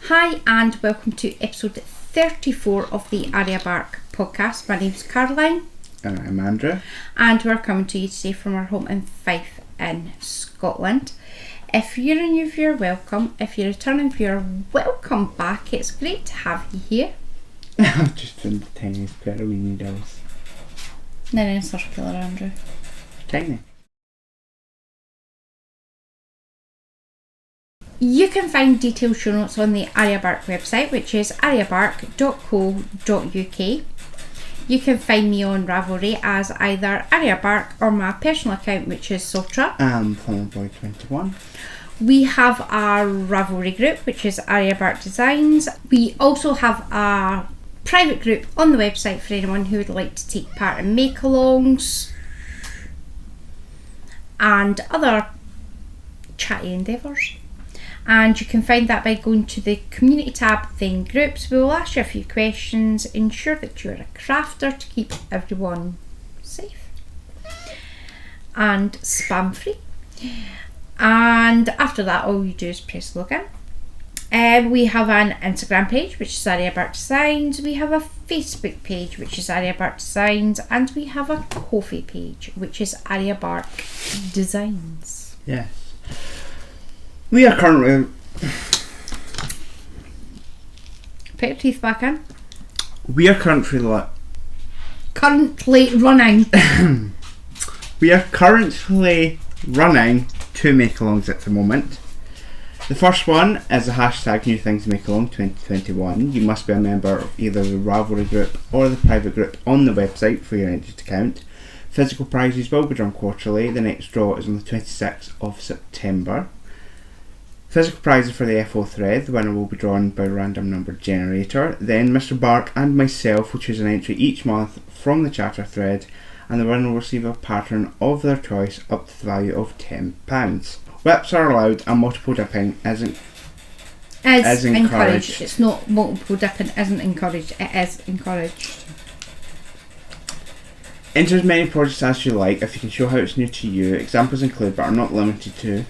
Hi and welcome to episode 34 of the Arya Bark Podcast. My name's Caroline. And I'm Andrew. And we're coming to you today from our home in Fife in Scotland. If you're a new viewer, welcome. If you're a returning viewer, welcome back. It's great to have you here. I'm just in the tiniest pair of wee needles. They're circular, Andrew. Tiny. You can find detailed show notes on the Arya Bark website, which is aryabark.co.uk. You can find me on Ravelry as either Arya Bark or my personal account, which is Sotra. Boy21. We have our Ravelry group, which is Arya Bark Designs. We also have a private group on the website for anyone who would like to take part in make-alongs and other chatty endeavours. And you can find that by going to the community tab, then groups. We will ask you a few questions, ensure that you're a crafter to keep everyone safe and spam free. And after that, all you do is press login. We have an Instagram page, which is Arya Bark Designs. We have a Facebook page, which is Arya Bark Designs. And we have a Ko-fi page, which is Arya Bark Designs. Yes. We are currently... Put your teeth back in. We are currently running. We are currently running 2 make-alongs at the moment. The first one is the hashtag New Things Make Along 2021. You must be a member of either the Ravelry group or the private group on the website for your entry to count. Physical prizes will be drawn quarterly. The next draw is on the 26th of September. Physical prizes for the FO thread. The winner will be drawn by random number generator. Then Mr. Bark and myself will choose an entry each month from the chatter thread, and the winner will receive a pattern of their choice up to the value of £10. Whips are allowed and multiple dipping is encouraged. It's not multiple dipping isn't encouraged, it is encouraged. Enter as many projects as you like if you can show how it's new to you. Examples include, but are not limited to,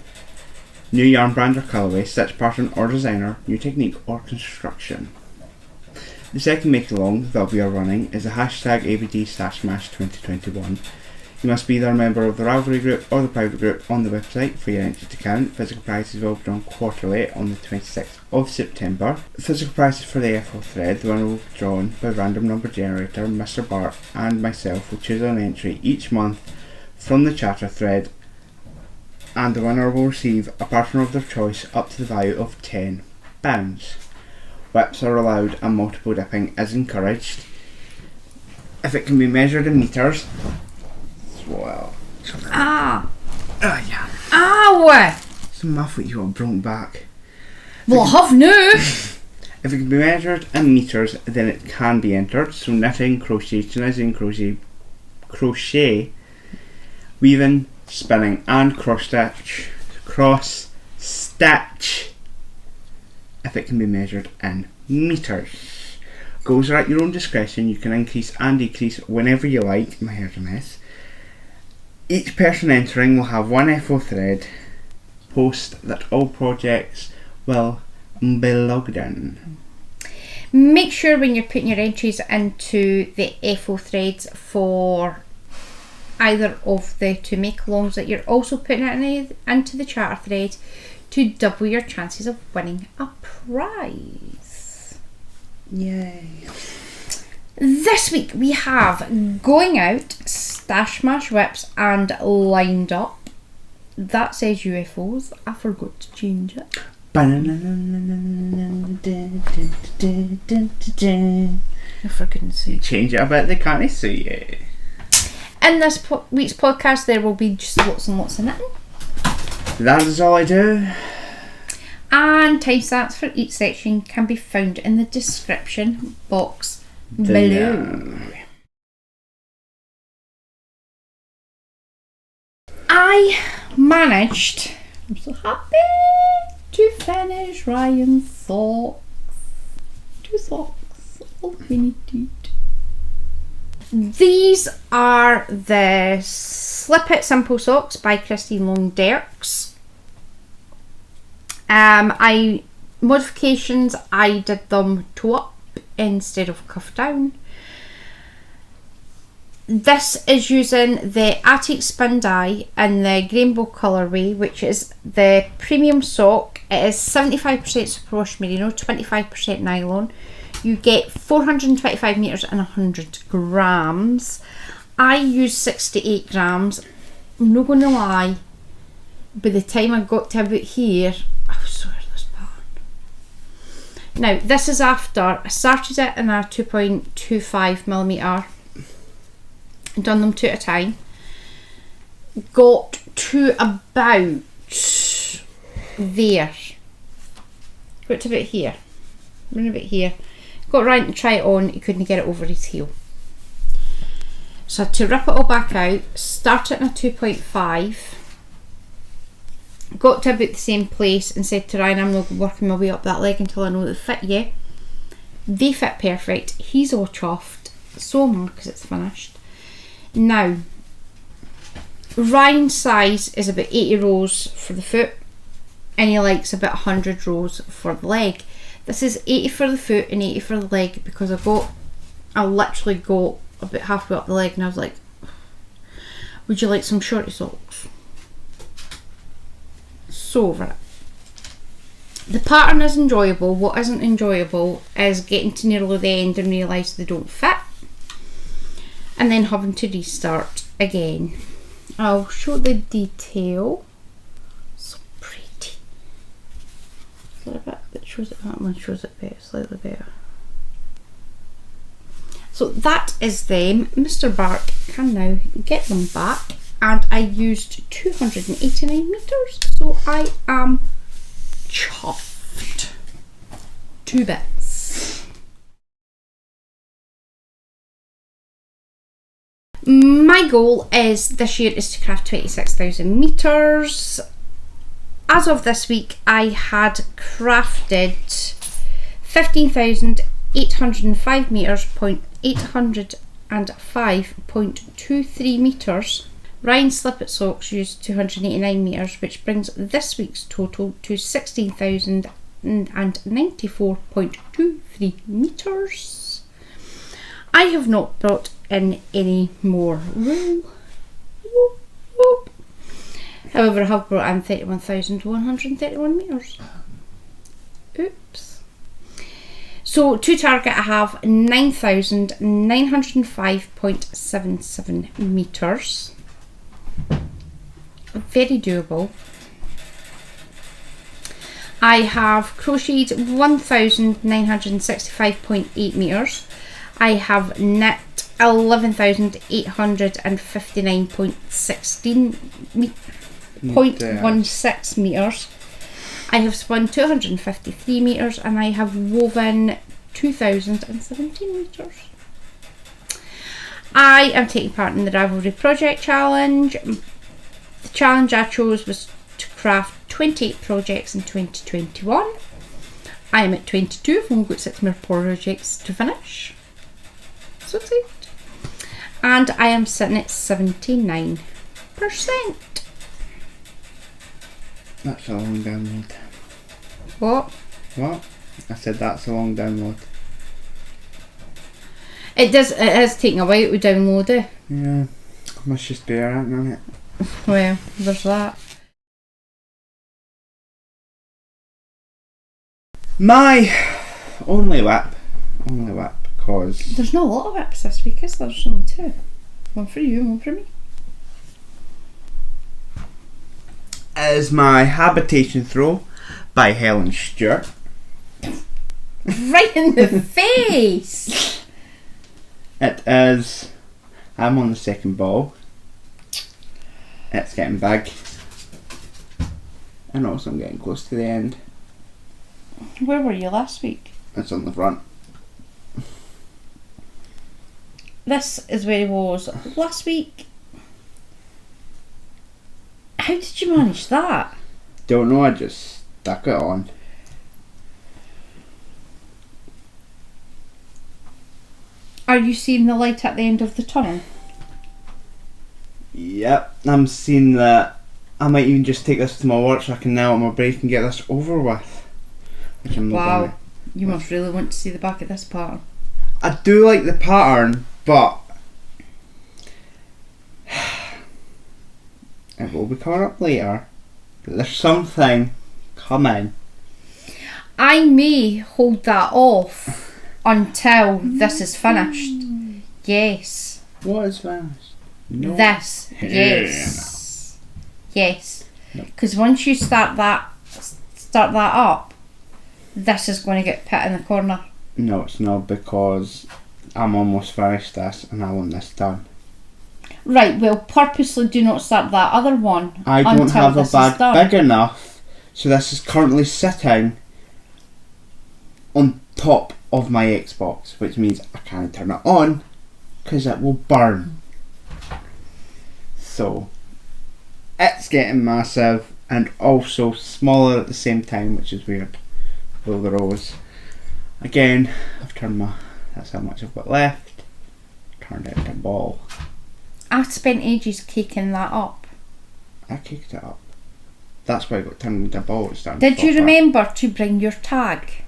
new yarn brand or colourway, stitch pattern or designer, new technique or construction. The second make-along that we are running is the hashtag ABD StashSmash 2021. You must be either a member of the Ravelry group or the private group on the website for your entry to count. Physical prizes will be drawn quarterly on the 26th of September. Physical prizes for the FO thread. The winner will be drawn by random number generator. Mr. Bark and myself will choose an entry each month from the chatter thread, and the winner will receive a pattern of their choice up to the value of £10. Whips are allowed and multiple dipping is encouraged. If it can be measured in metres, well. Yeah. Ow! It's my foot you got broken back. Well, I have now. If it can be measured in metres, then it can be entered. So knitting, crochet, tunisia crochet, weaving, spinning and cross stitch if it can be measured in metres. Goals are at your own discretion. You can increase and decrease whenever you like. My hair's a mess. Each person entering will have one FO thread post that all projects will be logged in. Make sure when you're putting your entries into the FO threads for either of the 2 make-alongs that you're also putting it into the chatter thread to double your chances of winning a prize. Yay. This week we have going out, StashSmash whips and lined up. That says UFOs. I forgot to change it. For goodness sake. Change it a bit, they can't see it. In this week's podcast, there will be just lots and lots of knitting. That is all I do. And timestamps for each section can be found in the description box below. I managed, I'm so happy, to finish Ryan's socks. 2 socks, all we need. These are the Slip It Simple Socks by Christine Long Dirks. I Modifications, I did them toe up instead of cuff down. This is using the Attic Spin Dye in the Rainbow colourway, which is the premium sock. It is 75% superwash merino, 25% nylon. You get 425 metres and 100 grams. I used 68 grams. I'm not going to lie, by the time I got to about here, I was so out of this pattern. Now, this is after I started it in a 2.25mm, done them two at a time, got to about there, got to about here, went about here, got Ryan to try it on, he couldn't get it over his heel. So I had to rip it all back out, start it in a 2.5, got to about the same place and said to Ryan, I'm not working my way up that leg until I know they fit you. They fit perfect, he's all chuffed, so am I because it's finished. Now, Ryan's size is about 80 rows for the foot and he likes about 100 rows for the leg. This is 80 for the foot and 80 for the leg because I literally got about halfway up the leg and I was like, would you like some shorty socks? So over it. The pattern is enjoyable. What isn't enjoyable is getting to nearly the end and realise they don't fit, and then having to restart again. I'll show the detail. So pretty. A little bit that shows it, that one shows it better, slightly better. So that is them. Mr. Bark can now get them back, and I used 289 metres, so I am chuffed. 2 bits. My goal is this year is to craft 26,000 metres. As of this week, I had crafted 15,805 metres, 805.23 metres. Ryan's Slippet Socks used 289 metres, which brings this week's total to 16,094.23 metres. I have not brought in any more wool. Whoop, whoop. However, I have brought in 31,131 metres. Oops. So to target I have 9,905.77 metres. Very doable. I have crocheted 1,965.8 metres. I have knit 11,859.16 metres. I have spun 253 metres and I have woven 2,017 metres. I am taking part in the Ravelry Project Challenge. The challenge I chose was to craft 28 projects in 2021. I am at 22, I've only got 6 more projects to finish. So excited. And I am sitting at 79%. That's a long download. What? What? I said that's a long download. It is taking a while to download it. Yeah, must just be alright, isn't it? Well, there's that. My only whip, cause There's not a lot of whips this week, is there? There's only 2. One for you and one for me. is my Habitation Throw by Helen Stewart. Right in the face! It is. I'm on the second ball. It's getting big. And also I'm getting close to the end. Where were you last week? It's on the front. This is where he was last week. How did you manage that? Don't know, I just stuck it on. Are you seeing the light at the end of the tunnel? Yep, I'm seeing that. I might even just take this to my work so I can nail it on my break and get this over with. which I'm not Wow, gonna. you must really want to see the back of this pattern. I do like the pattern, but it will be coming up later. But there's something coming. I may hold that off until this is finished. Yes. What is finished? No. This. Yes. Yes. Because once you start that up, this is going to get put in the corner. No, it's not, because I'm almost finished this and I want this done. Right, well, purposely do not start that other one. I don't until have a this is bag done. big enough, so this is currently sitting on top of my Xbox, which means I can't turn it on because it will burn. So it's getting massive and also smaller at the same time, which is weird. Well, the rows. Again, I've turned that's how much I've got left. Turned it into a ball. I spent ages caking that up. I kicked it up. That's why I got turned into a ball. Did you remember to bring your tag?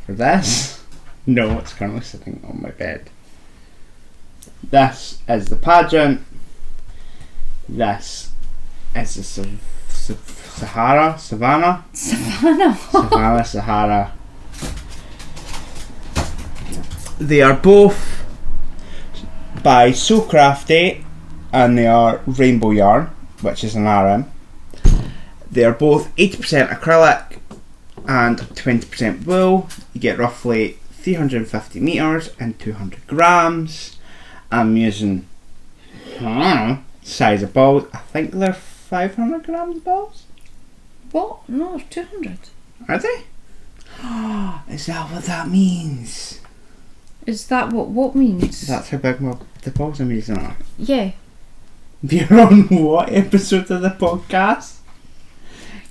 For this? No, it's currently sitting on my bed. This is the pageant. This is the Savannah. Sahara. They are both by So Crafty, and they are rainbow yarn, which is an RM. They are both 80% acrylic and 20% wool. You get roughly 350 metres and 200 grams. I'm using size of balls. I think they're 500 grams balls. What? No, it's 200. Are they? Is that what that means? Is that what means? That's how big the balls I'm using are. Yeah. You're on what episode of the podcast?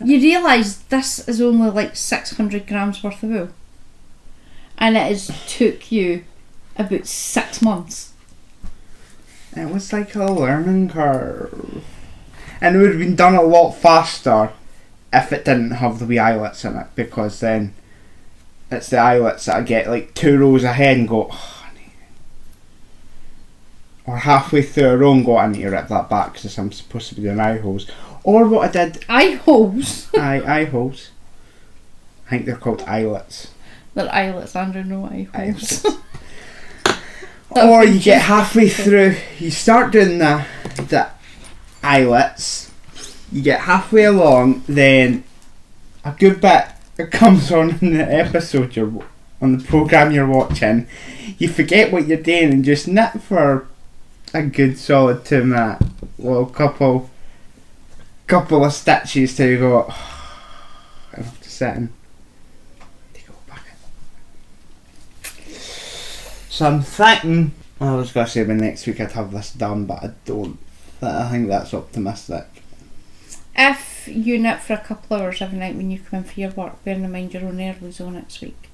You realise this is only like 600 grams worth of wool, and it has took you about 6 months. It was like a learning curve, and it would have been done a lot faster if it didn't have the wee eyelets in it, because then it's the eyelets that I get like 2 rows ahead and go, oh, I need it. Or halfway through a row and go, I need to rip that back because I'm supposed to be doing eye holes. Or what I did... Eye holes? eye holes. I think they're called eyelets. They're eyelets, Andrew, no eye holes. Or you get halfway through, you start doing the eyelets, you get halfway along, then a good bit comes on in the episode on the programme you're watching, you forget what you're doing and just knit for a good solid 2 minutes. Well, couple of stitches till you go, oh, I have to sit in. So I'm thinking, I was going to say by next week I'd have this done, but I don't. I think that's optimistic. If you knit for a couple hours every night when you come in for your work, bearing in mind you're on early zone next week.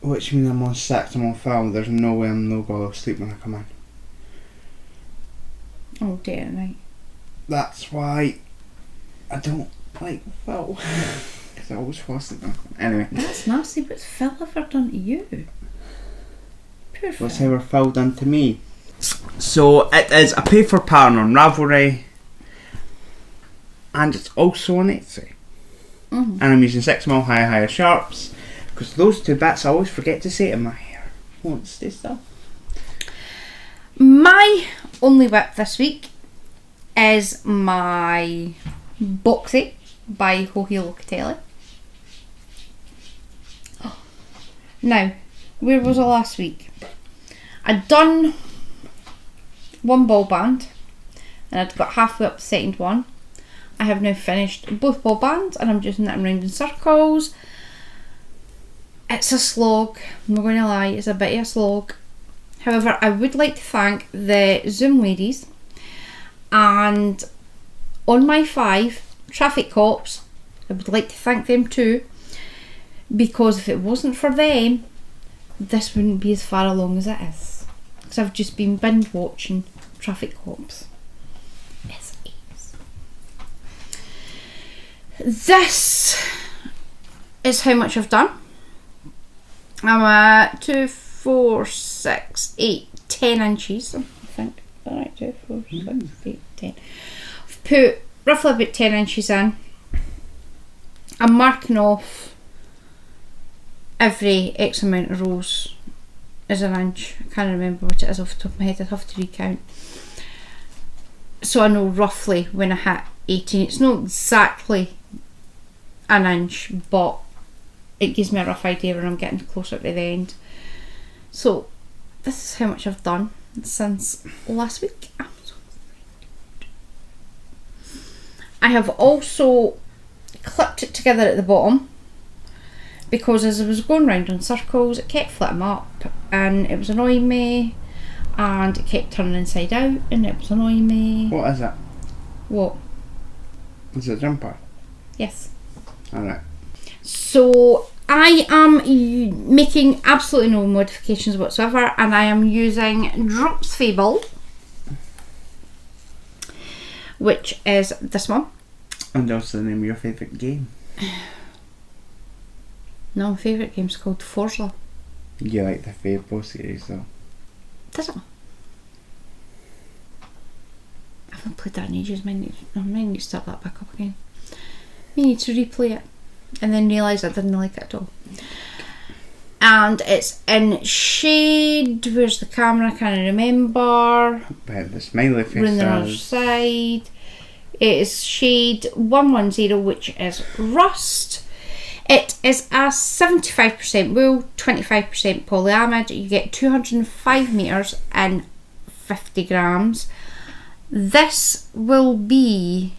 Which means I'm on 6, I'm on 5, there's no way I'm no going to sleep when I come in. All day and night. That's why I don't like Phil. Because I always fall asleep when I come in. Anyway. That's nasty, what's Phil ever done to you? What's ever Phil done to me? So it is a pay for pattern on Ravelry, and it's also on Etsy. And I'm using 6mm higher sharps, because those 2 bits I always forget to say to my hair. Won't stay still. My only whip this week is my Boxy by Hohi Locatelli. Now, where was I last week? I'd done 1 ball band and I'd got halfway up the second one. I have now finished both ball bands and I'm just knitting round in circles. It's a slog, I'm not going to lie, it's a bit of a slog. However, I would like to thank the Zoom ladies and on my 5 traffic cops, I would like to thank them too, because if it wasn't for them, this wouldn't be as far along as it is. Because I've just been binge watching traffic cops. This is how much I've done. I'm at 2, 4, 6, 8, 10 inches, I think. Alright, 2, 4, 6, 8, 10. I've put roughly about 10 inches in. I'm marking off every X amount of rows as an inch. I can't remember what it is off the top of my head, I'd have to recount. So I know roughly when I hit 18. It's not exactly an inch, but it gives me a rough idea when I'm getting closer to the end. So this is how much I've done since last week. I have also clipped it together at the bottom because as I was going round in circles it kept flipping up and it was annoying me, and it kept turning inside out and it was annoying me. What is it? What? Is it a jumper? Yes. Alright. So I am making absolutely no modifications whatsoever, and I am using Drops Fable, which is this one. And also the name of your favourite game. No, my favourite game's called Forza. You like the Fable series though? Does it? I haven't played that in ages. I might need to start that back up again. I need to replay it and then realise I didn't like it at all. And it's in shade. Where's the camera? I can't remember. But the smiley face On the other side. It is shade 110, which is rust. It is a 75% wool, 25% polyamide. You get 205 metres and 50 grams. This will be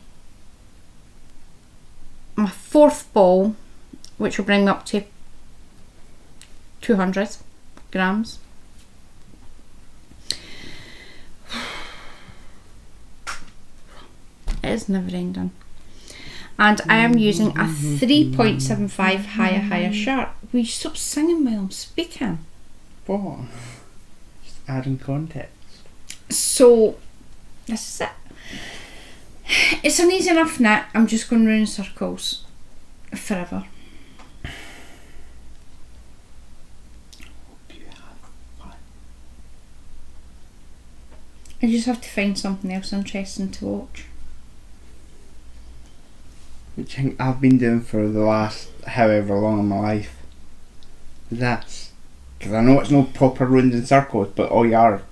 my 4th ball, which will bring me up to 200 grams. It is never ending. And I am using a 3.75 higher sharp. Will you stop singing while I'm speaking? What? Just adding context. So, this is it. It's an easy enough knit. I'm just going round in circles forever. Hope you have fun. I just have to find something else interesting to watch. Which I've been doing for the last however long in my life. That's because I know it's no proper rounds and circles, but all you are.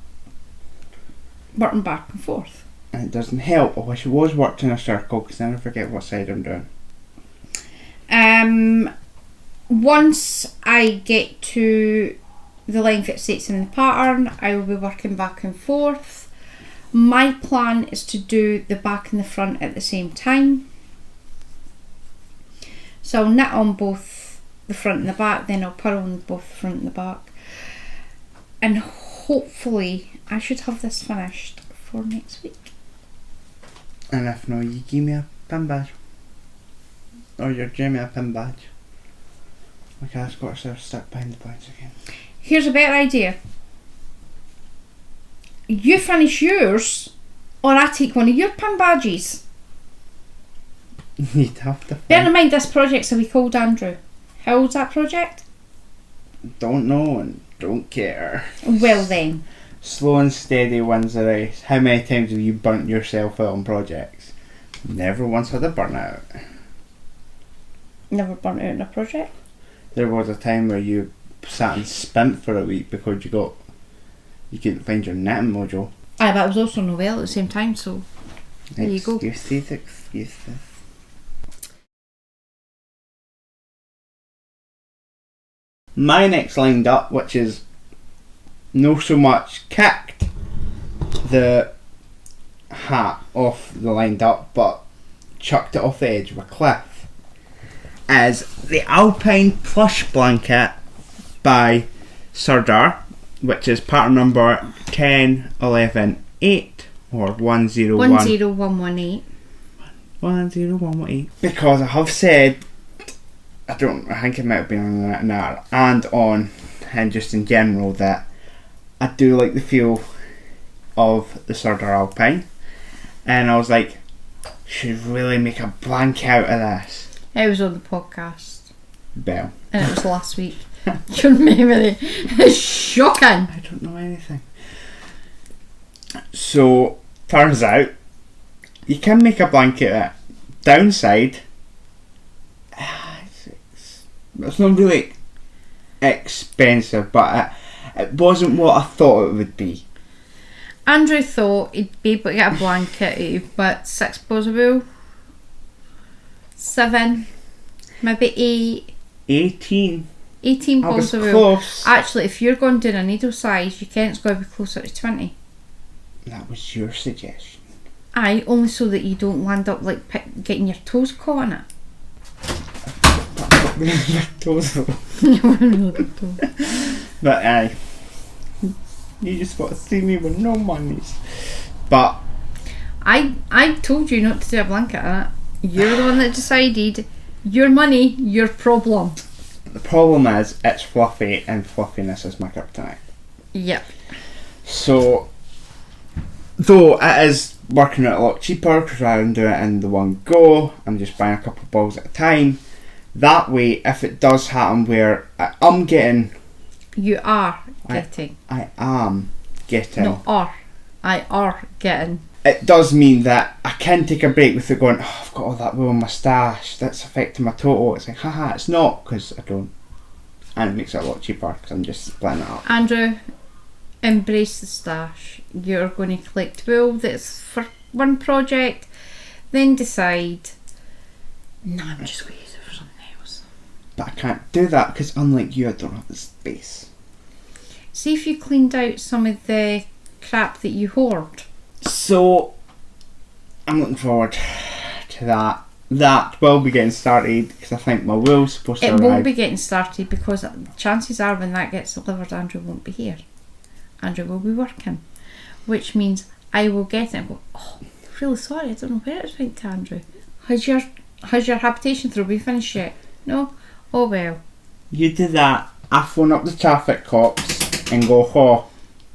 Working back and forth. And it doesn't help. I wish it was worked in a circle because then I forget what side I'm doing. Once I get to the length it sits in the pattern, I will be working back and forth. My plan is to do the back and the front at the same time. So I'll knit on both the front and the back, then I'll purl on both the front and the back. And hopefully I should have this finished for next week. And if not, you give me a pin badge. Or you give me a pin badge. My cat's got herself stuck behind the badge again. Here's a better idea. You finish yours, or I take one of your pin badges. You'd have to. Bear in mind, this project's a week old, Andrew. How old's that project? Don't know and don't care. Well then. Slow and steady wins the race. How many times have you burnt yourself out on projects? Never once had a burnout. Never burnt out in a project. There was a time where you sat and spent for a week because you couldn't find your knitting mojo. Aye, but I was also Noel at the same time, so there you go. Excuses. My next lined up, which is no so much kicked the hat off the lined up, but chucked it off the edge of a cliff, is the Alpine Plush Blanket by Sardar, which is pattern number 10118 or 10118. 10118. Because I have said, I think it might have been on that natter and on, and just in general, that I do like the feel of the Sardar Alpine, and I was like, should really make a blanket out of this. It was on the podcast. Bell. And it was last week. Your memory is shocking. I don't know anything. So, turns out, you can make a blanket of it. Downside, it's not really expensive, but it wasn't what I thought it would be. Andrew thought he'd be able to get a blanket out of about 6 balls of wool. 7, maybe 8. 18. 18 I was balls of wool. close. Actually, if you're going down a needle size, you can, it's got to be closer to 20. That was your suggestion. Aye, only so that you don't land up like getting your toes caught in it. But aye, you just want to see me with no monies. But I told you not to do a blanket in it. You're the one that decided. Your money, your problem. the problem is it's fluffy, and fluffiness is my kryptonite. Yep. So, though it is working out a lot cheaper because rather than doing it in the one go, I'm just buying a couple of balls at a time. That way, if it does happen where I'm getting... You are getting. I am getting. No, are. I are getting. It does mean that I can take a break without going, oh, I've got all that wool in my stash, that's affecting my total. It's like, haha, it's not, because I don't. And it makes it a lot cheaper because I'm just splitting it up. Andrew, embrace the stash. You're going to collect wool that's for one project, then decide, no, I'm just going to use it for something else. But I can't do that because unlike you, I don't have the space. See if you cleaned out some of the crap that you hoard. So, I'm looking forward to that. That will be getting started because I think my wool's supposed to arrive. It won't be getting started because chances are when that gets delivered, Andrew won't be here. Andrew will be working, which means I will get it and go, oh, really sorry, I don't know where it went to Andrew. Has your habitation throw been finished yet? No? Oh well. You do that, I phone up the traffic cops and go, oh,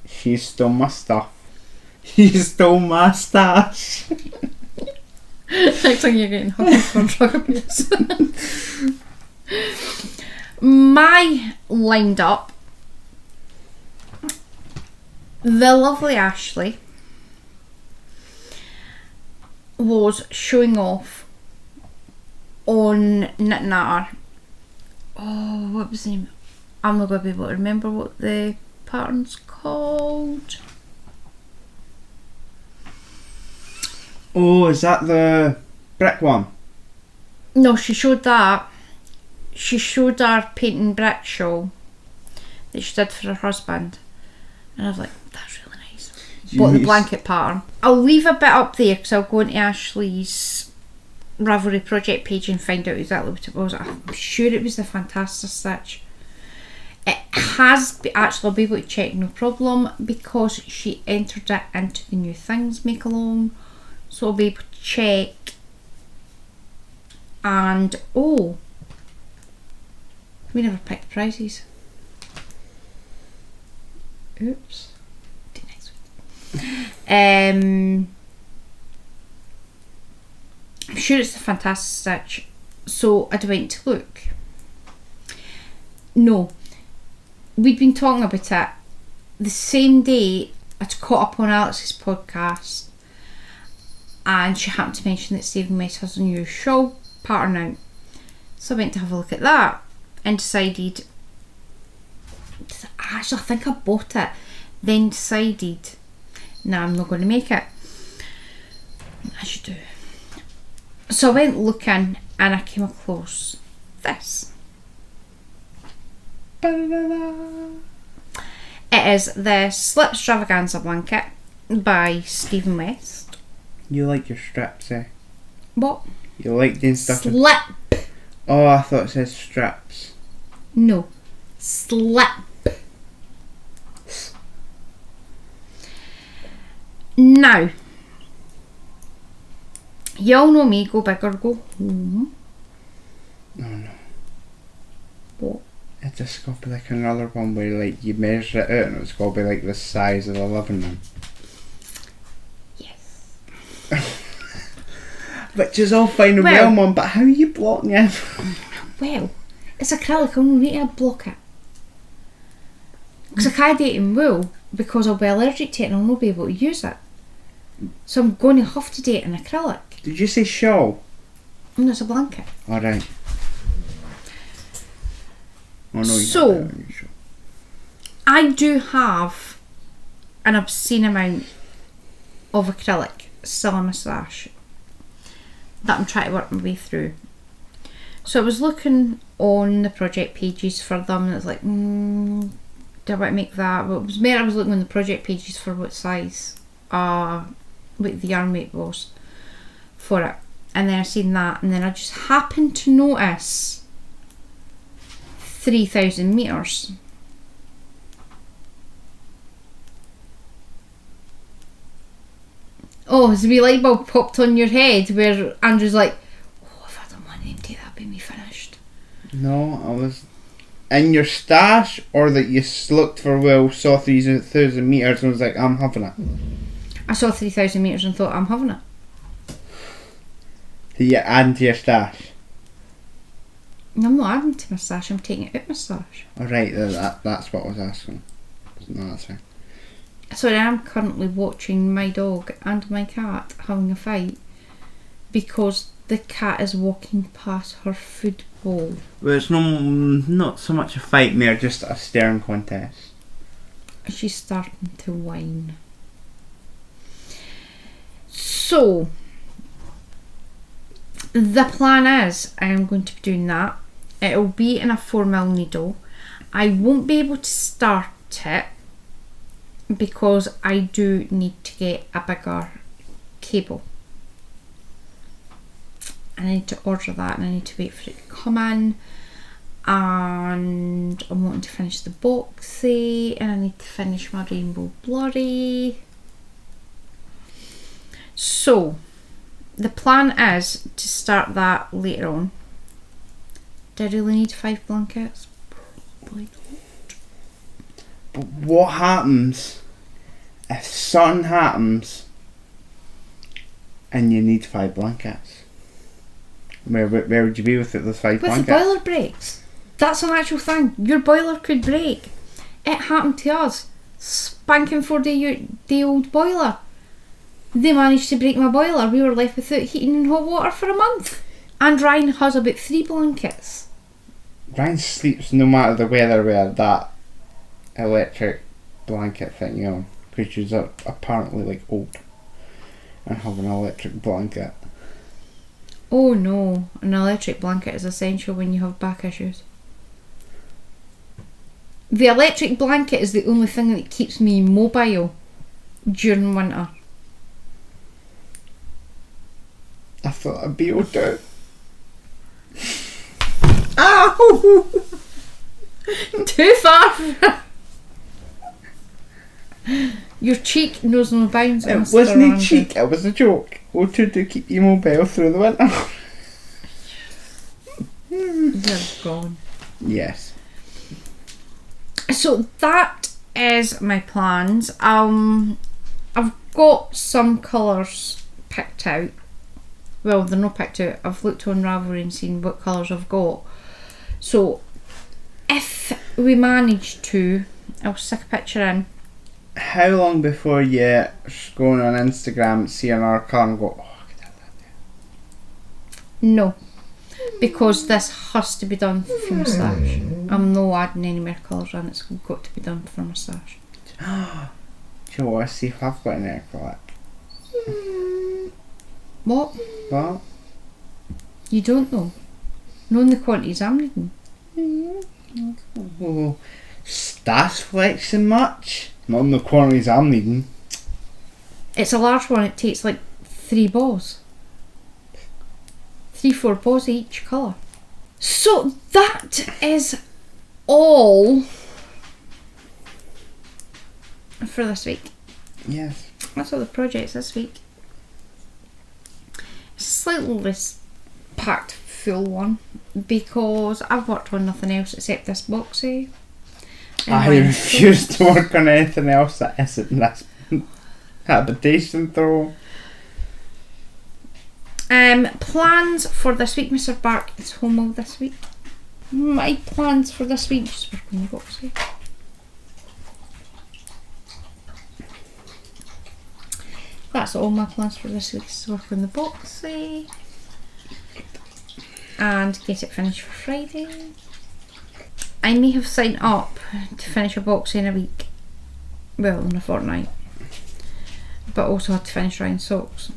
she stole my stuff. He stole my stash. Next time you're getting hung for drug abuse. My lined up, the lovely Ashley was showing off on natter. Oh, what was the name? I'm not going to be able to remember what the pattern's called. Oh, is that the brick one? No, she showed that. She showed our painting brick show that she did for her husband. And I was like, that's really nice. Bought the blanket pattern. I'll leave a bit up there because I'll go into Ashley's Ravelry project page and find out exactly what it was. I'm sure it was the Fantastic Stitch. It has, actually I'll be able to check no problem because she entered it into the new things make along. So I'll be able to check. And oh, we never picked prizes. Oops. Do next week. I'm sure it's the Fantastic Stitch. So I went to look. No, we'd been talking about it the same day I'd caught up on Alex's podcast. And she happened to mention that Stephen West has a new shawl pattern out. So I went to have a look at that and decided, actually I think I bought it, then decided, nah, I'm not going to make it. I should do. So I went looking and I came across this. It is the Slip Extravaganza blanket by Stephen West. You like your strips, eh? What? You like doing stuff. Slip. Oh, I thought it said straps. No. Slip. Now, you all know me, go big or go home. Oh no. What? It's just got to be like another one where like you measure it out and it's got to be like the size of the living room. Which is all fine and well, Mum, but how are you blocking it? Well, it's acrylic, I'll need to block it. Because I can't do it in wool because I'll be allergic to it and I'll not be able to use it. So I'm going to have to do it in acrylic. Did you say shawl? And it's a blanket. Alright. Oh, no, so, I do have an obscene amount of acrylic still in my stash that I'm trying to work my way through. So I was looking on the project pages for them and it's like, do I want to make that? But it was more I was looking on the project pages for what size, what the yarn weight was for it. And then I seen that and then I just happened to notice 3,000 metres. Oh, has the wee light bulb popped on your head where Andrew's like, oh, if I don't want him to, that'll be me finished. No, I was in your stash, or that you looked for wool, saw 3,000 metres and was like, I'm having it. I saw 3,000 metres and thought, I'm having it. Yeah, add to your stash. No, I'm not adding to my stash, I'm taking it out my stash. Alright, that's what I was asking. No, that's fine. So I am currently watching my dog and my cat having a fight because the cat is walking past her food bowl. Well, it's not so much a fight, mere just a staring contest. She's starting to whine. So, the plan is I'm going to be doing that. It'll be in a 4mm needle. I won't be able to start it because I do need to get a bigger cable. I need to order that and I need to wait for it to come in, and I'm wanting to finish the boxy and I need to finish my rainbow blurry. So the plan is to start that later on. Do I really need 5 blankets? Probably not. But what happens if something happens and you need 5 blankets? Where would you be with it, those 5 blankets? If the boiler breaks, that's an actual thing. Your boiler could break. It happened to us. Spanking 4-day-old boiler. They managed to break my boiler. We were left without heating and hot water for a month. And Ryan has about 3 blankets. Ryan sleeps no matter the weather with that electric blanket thing on, which is apparently like old, and have an electric blanket. Oh no, an electric blanket is essential when you have back issues. The electric blanket is the only thing that keeps me mobile during winter. I thought I'd be able to. Ow! Too far! Your cheek knows no bounds. It wasn't a cheek, it was a joke. O2 to keep you mobile through the winter. You're gone. Yes. So that is my plans. I've got some colours picked out. Well, they're not picked out. I've looked on Ravelry and seen what colours I've got. So if we manage to, I'll stick a picture in. How long before you going on Instagram, see another colour and go, oh, I could have that there? No, because this has to be done for my stash. I'm not adding any more colours in. It's got to be done for my stash. Do you want to see if I've got an acrylic? What? What? You don't know? Knowing the quantities I'm needing. Oh, stash flexing much? Not in the quantities I'm needing. It's a large one. It takes like 3 balls. 3-4 balls of each colour. So that is all for this week. Yes. That's all the projects this week. It's a slightly less packed full one because I've worked on nothing else except this boxy. I refuse to work on anything else that isn't this habitation throw. Plans for this week. Mr. Bark is home all this week. my plans for this week. Just work on the boxy. That's all my plans for this week. Is work on the boxy and get it finished for Friday. I may have signed up to finish a boxy in a week. Well, in a fortnight. But also had to finish Ryan's socks.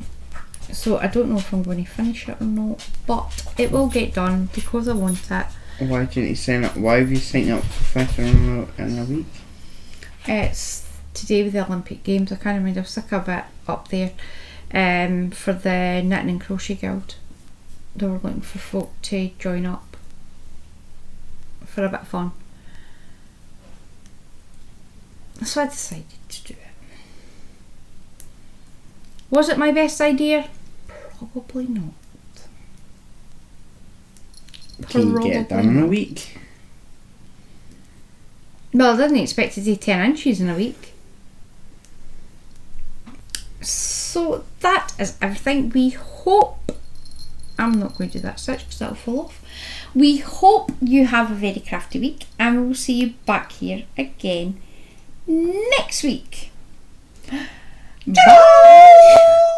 So I don't know if I'm going to finish it or not. But it will get done because I want it. Why didn't you sign up? Why have you signed up for finishing in a week? It's to do with the Olympic Games. I can't remember. I've stuck a bit up there for the Knitting and Crochet Guild. They were looking for folk to join up for a bit of fun. So I decided to do it. Was it my best idea? Probably not. Can you get it done in a week? Well, I didn't expect to do 10 inches in a week. So that is everything. We hope... I'm not going to do that stitch because that'll fall off. We hope you have a very crafty week and we'll see you back here again next week. Bye!